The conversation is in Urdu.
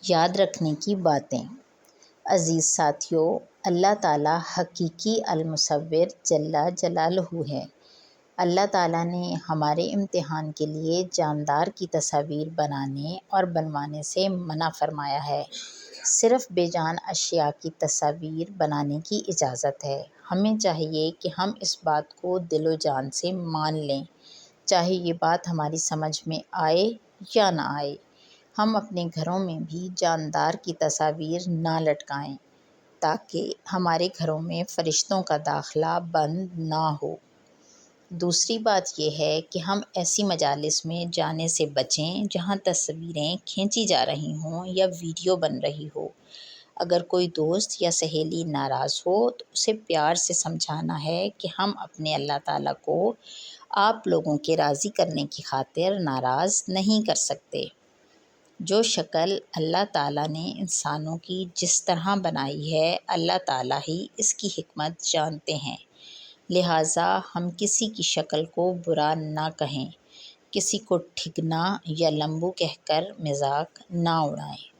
یاد رکھنے کی باتیں۔ عزیز ساتھیو، اللہ تعالیٰ حقیقی المصور جل جلالہ ہے۔ اللہ تعالیٰ نے ہمارے امتحان کے لیے جاندار کی تصاویر بنانے اور بنوانے سے منع فرمایا ہے۔ صرف بے جان اشیاء کی تصاویر بنانے کی اجازت ہے۔ ہمیں چاہیے کہ ہم اس بات کو دل و جان سے مان لیں، چاہے یہ بات ہماری سمجھ میں آئے یا نہ آئے۔ ہم اپنے گھروں میں بھی جاندار کی تصاویر نہ لٹکائیں تاکہ ہمارے گھروں میں فرشتوں کا داخلہ بند نہ ہو۔ دوسری بات یہ ہے کہ ہم ایسی مجالس میں جانے سے بچیں جہاں تصویریں کھینچی جا رہی ہوں یا ویڈیو بن رہی ہو۔ اگر کوئی دوست یا سہیلی ناراض ہو تو اسے پیار سے سمجھانا ہے کہ ہم اپنے اللہ تعالیٰ کو آپ لوگوں کے راضی کرنے کی خاطر ناراض نہیں کر سکتے۔ جو شکل اللہ تعالیٰ نے انسانوں کی جس طرح بنائی ہے، اللہ تعالیٰ ہی اس کی حکمت جانتے ہیں، لہٰذا ہم کسی کی شکل کو برا نہ کہیں، کسی کو ٹھگنا یا لمبو کہہ کر مذاق نہ اڑائیں۔